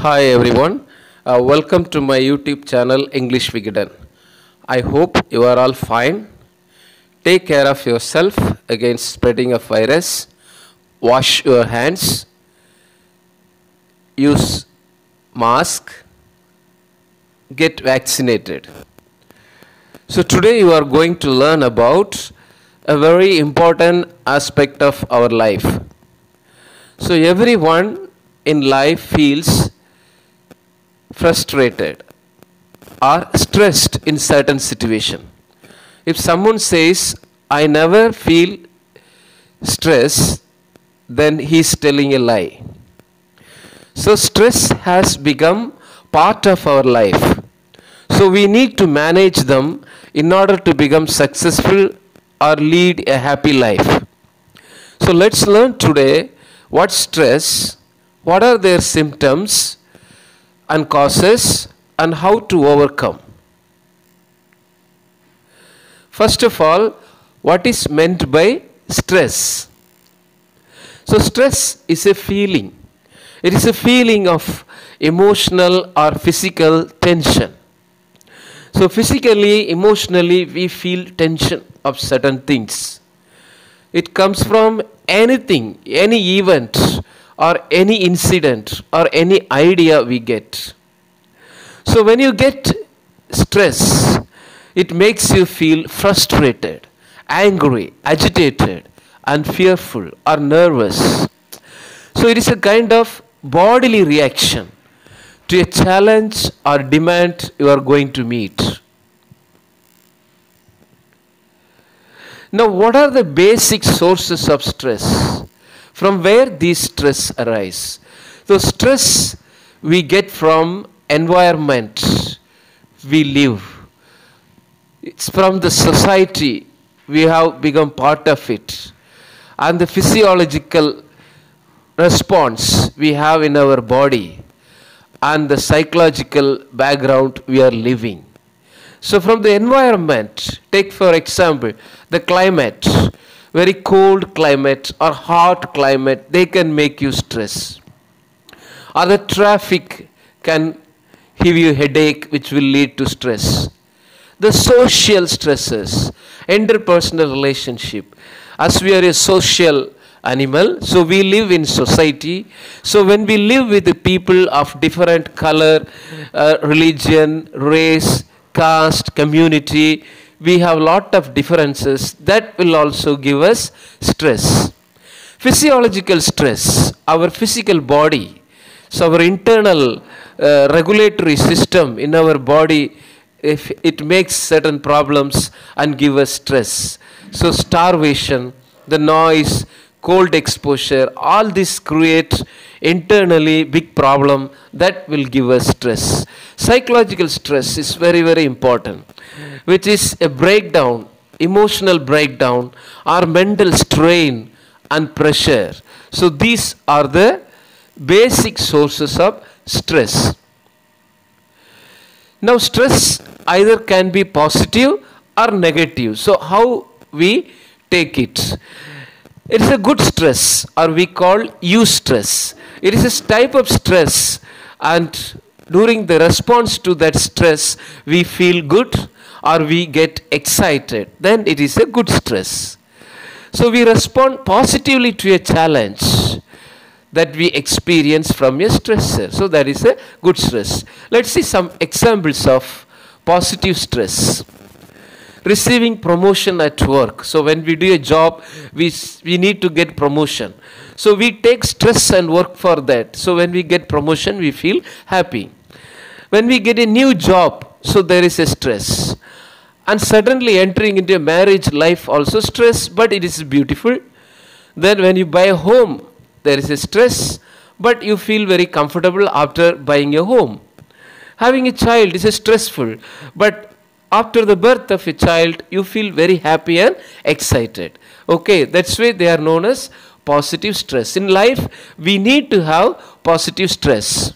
Hi everyone, welcome to my YouTube channel English Vigadan. I hope you are all fine. Take care of yourself against spreading of virus. Wash your hands. Use mask. Get vaccinated. So today you are going to learn about a very important aspect of our life. So everyone in life feels frustrated or stressed in certain situation. If someone says, I never feel stress, then he is telling a lie. So stress has become part of our life. So we need to manage them in order to become successful or lead a happy life. So let's learn today what stress, what are their symptoms and causes, and how to overcome. First of all, what is meant by stress? So stress is a feeling. It is a feeling of emotional or physical tension. So physically, emotionally, we feel tension of certain things. It comes from anything, any event, or any incident, or any idea we get. So when you get stress, it makes you feel frustrated, angry, agitated, and fearful or nervous. So it is a kind of bodily reaction to a challenge or demand you are going to meet. Now, what are the basic sources of stress? From where these stress arise? So stress we get from environment we live. It's from the society we have become part of it. And the physiological response we have in our body. And the psychological background we are living. So from the environment, take for example, the climate. Very cold climate or hot climate, they can make you stress. Or the traffic can give you headache, which will lead to stress. The social stresses, interpersonal relationship. As we are a social animal, so we live in society. So when we live with the people of different color, religion, race, caste, community, we have lot of differences that will also give us stress. Physiological stress, our physical body, so our internal regulatory system in our body, if it makes certain problems and give us stress. So starvation, the noise, cold exposure, all this create internally big problem that will give us stress. Psychological stress is very, very important, which is a breakdown, emotional breakdown or mental strain and pressure. So these are the basic sources of stress. Now stress either can be positive or negative. So how we take it? It is a good stress, or we call eustress. It is a type of stress, and during the response to that stress, we feel good or we get excited. Then it is a good stress. So we respond positively to a challenge that we experience from a stressor. So that is a good stress. Let's see some examples of positive stress. Receiving promotion at work. So when we do a job, we need to get promotion. So we take stress and work for that. So when we get promotion, we feel happy. When we get a new job, so there is a stress. And suddenly entering into a marriage life also stress, but it is beautiful. Then when you buy a home, there is a stress, but you feel very comfortable after buying a home. Having a child is stressful, but after the birth of a child, you feel very happy and excited. Okay, that's why they are known as positive stress. In life, we need to have positive stress.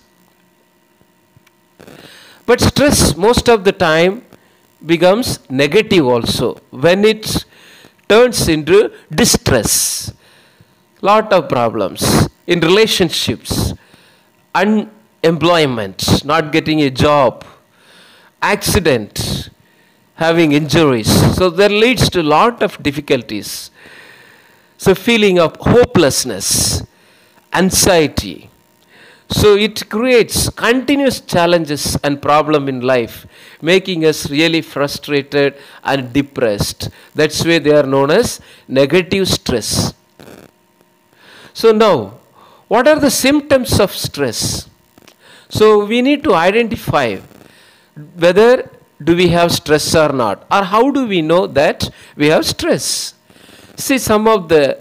But stress most of the time becomes negative also when it turns into distress. Lot of problems in relationships, employment, not getting a job, accident, having injuries. So that leads to a lot of difficulties. So feeling of hopelessness, anxiety. So it creates continuous challenges and problem in life, making us really frustrated and depressed. That's why they are known as negative stress. So now, what are the symptoms of stress? So we need to identify whether do we have stress or not, or how do we know that we have stress. See some of the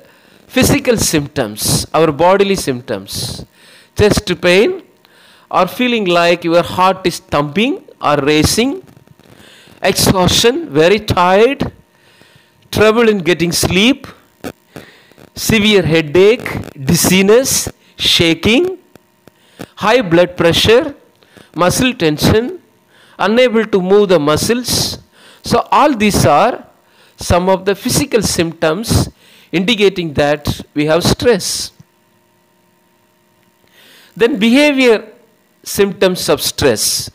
physical symptoms, our bodily symptoms. Chest pain, or feeling like your heart is thumping or racing, exhaustion, very tired, trouble in getting sleep, severe headache, dizziness, shaking, high blood pressure, muscle tension, unable to move the muscles. So all these are some of the physical symptoms indicating that we have stress. Then behavior symptoms of stress.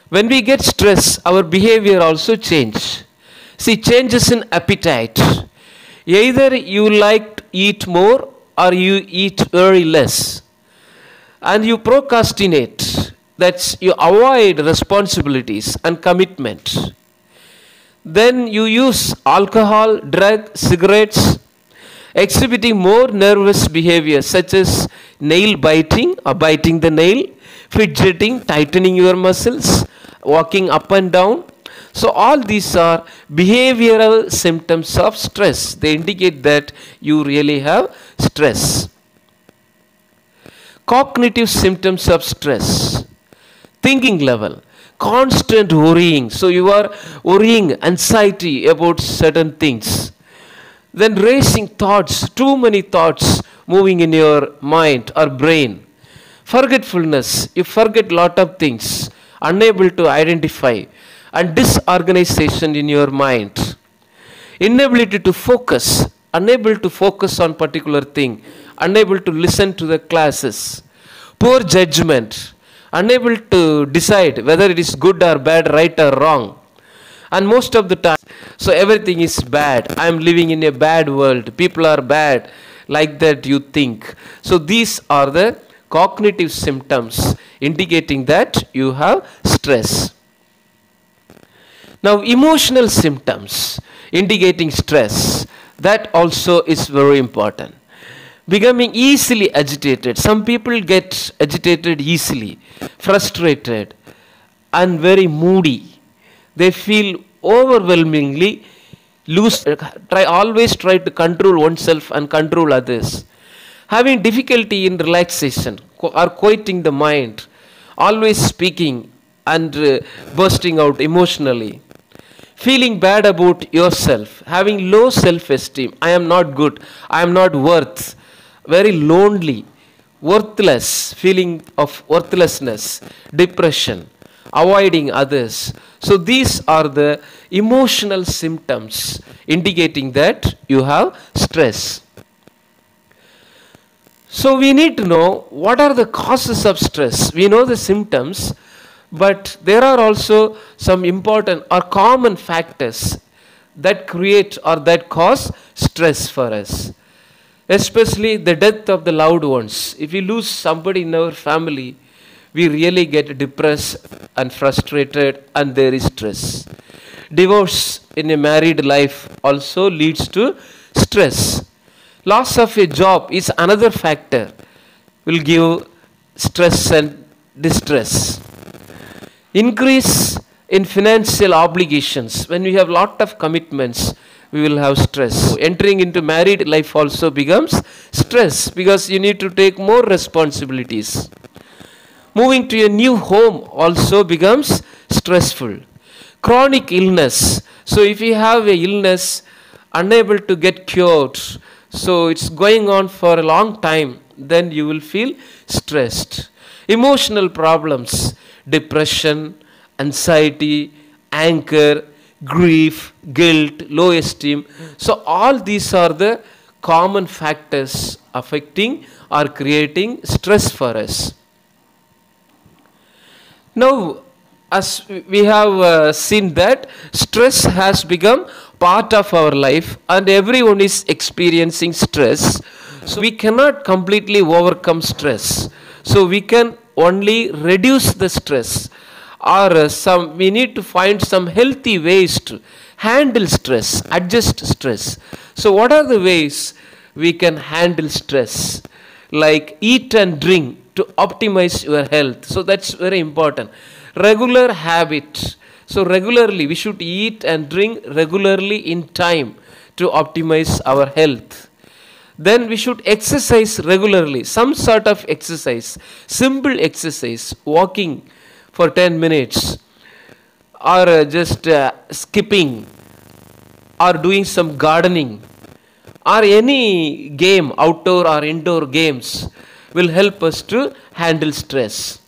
When we get stress, our behavior also change. See, changes in appetite. Either you like to eat more or you eat very less. And you procrastinate. That's you avoid responsibilities and commitment. Then you use alcohol, drug, cigarettes, exhibiting more nervous behavior such as nail biting or biting the nail, fidgeting, tightening your muscles, walking up and down. So all these are behavioral symptoms of stress. They indicate that you really have stress. Cognitive symptoms of stress. Thinking level. Constant worrying. So you are worrying, anxiety about certain things. Then racing thoughts, too many thoughts moving in your mind or brain. Forgetfulness, you forget lot of things, unable to identify, and disorganization in your mind. Inability to focus, unable to focus on particular thing, unable to listen to the classes. Poor judgment, unable to decide whether it is good or bad, right or wrong. And most of the time, so everything is bad. I am living in a bad world. People are bad. Like that you think. So these are the cognitive symptoms indicating that you have stress. Now emotional symptoms indicating stress. That also is very important. Becoming easily agitated. Some people get agitated easily, frustrated, and very moody. They feel overwhelmingly always try to control oneself and control others. Having difficulty in relaxation or quieting the mind, always speaking and bursting out emotionally. Feeling bad about yourself, having low self-esteem. I am not good, I am not worth. Very lonely, worthless, feeling of worthlessness, depression, avoiding others. So these are the emotional symptoms indicating that you have stress. So we need to know what are the causes of stress. We know the symptoms, but there are also some important or common factors that create or that cause stress for us. Especially the death of the loved ones. If we lose somebody in our family, we really get depressed and frustrated and there is stress. Divorce in a married life also leads to stress. Loss of a job is another factor, will give stress and distress. Increase in financial obligations. When we have lot of commitments, we will have stress. Entering into married life also becomes stress because you need to take more responsibilities. Moving to a new home also becomes stressful. Chronic illness. So if you have a illness, unable to get cured, so it's going on for a long time, then you will feel stressed. Emotional problems, depression, anxiety, anger, grief, guilt, low esteem. So all these are the common factors affecting or creating stress for us. Now, as we have seen that stress has become part of our life and everyone is experiencing stress. So we cannot completely overcome stress. So we can only reduce the stress, or we need to find some healthy ways to handle stress, adjust stress. So what are the ways we can handle stress? Like eat and drink to optimize your health. So that's very important. Regular habit. So regularly we should eat and drink regularly in time to optimize our health. Then we should exercise regularly, some sort of exercise, simple exercise, walking for 10 minutes, or just skipping, or doing some gardening, or any game, outdoor or indoor games will help us to handle stress.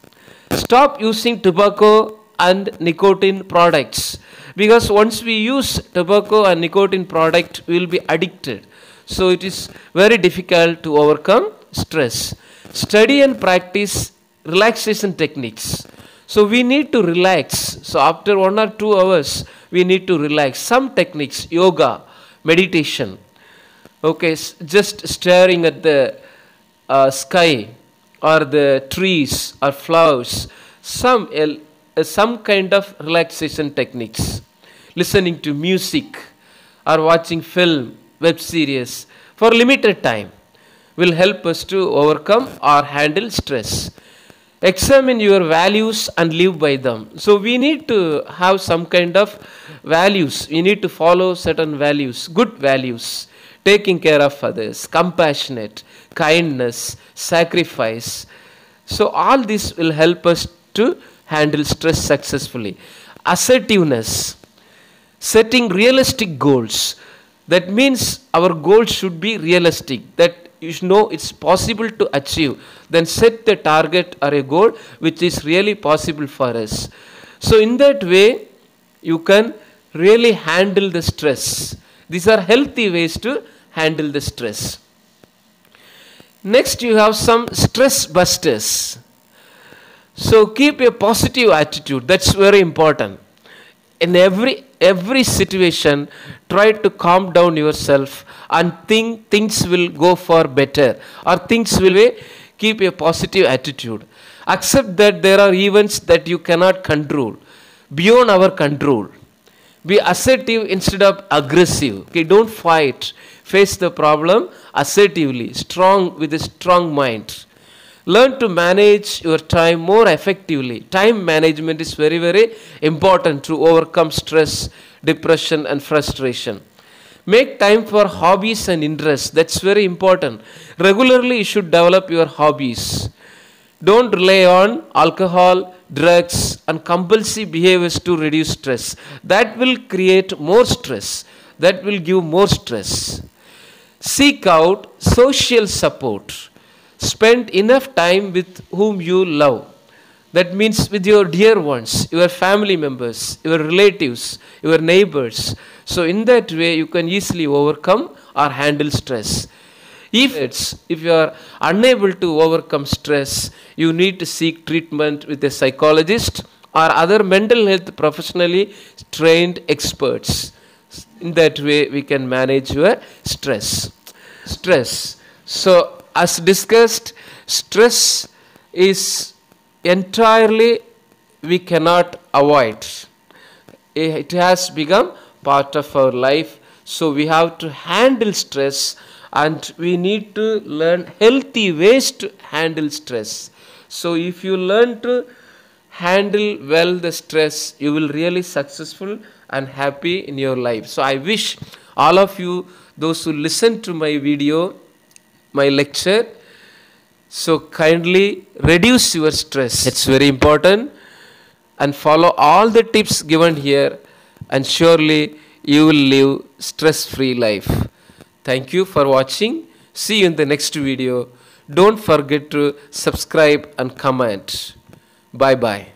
Stop using tobacco and nicotine products, because once we use tobacco and nicotine product, we will be addicted. So it is very difficult to overcome stress. Study and practice relaxation techniques. So we need to relax. So after 1 or 2 hours, we need to relax. Some techniques, yoga, meditation. Okay, just staring at the sky or the trees or flowers. Some kind of relaxation techniques. Listening to music or watching film, web series for limited time will help us to overcome or handle stress. Examine your values and live by them. So we need to have some kind of values. We need to follow certain values, good values. Taking care of others, compassionate, kindness, sacrifice. So all this will help us to handle stress successfully. Assertiveness. Setting realistic goals. That means our goals should be realistic, that you know it's possible to achieve. Then set the target or a goal which is really possible for us. So in that way, you can really handle the stress. These are healthy ways to handle the stress. Next, you have some stress busters. So keep a positive attitude. That's very important. In every situation, try to calm down yourself and think things will go for better, or things will be. Keep a positive attitude. Accept that there are events that you cannot control, beyond our control. Be assertive instead of aggressive. Okay, don't fight. Face the problem assertively, strong, with a strong mind. Learn to manage your time more effectively. Time management is very, very important to overcome stress, depression and frustration. Make time for hobbies and interests. That's very important. Regularly you should develop your hobbies. Don't rely on alcohol, drugs and compulsive behaviors to reduce stress. That will create more stress. That will give more stress. Seek out social support. Spend enough time with whom you love. That means with your dear ones, your family members, your relatives, your neighbors. So in that way, you can easily overcome or handle stress. If you are unable to overcome stress, you need to seek treatment with a psychologist or other mental health professionally trained experts. In that way, we can manage your stress. So as discussed, stress is entirely we cannot avoid. It has become part of our life. So we have to handle stress, and we need to learn healthy ways to handle stress. So if you learn to handle well the stress, you will really successful and happy in your life. So I wish all of you, those who listen to my video, my lecture, so kindly reduce your stress. It's very important, and follow all the tips given here, and surely you will live stress-free life. Thank you for watching. See you in the next video. Don't forget to subscribe and comment. Bye bye.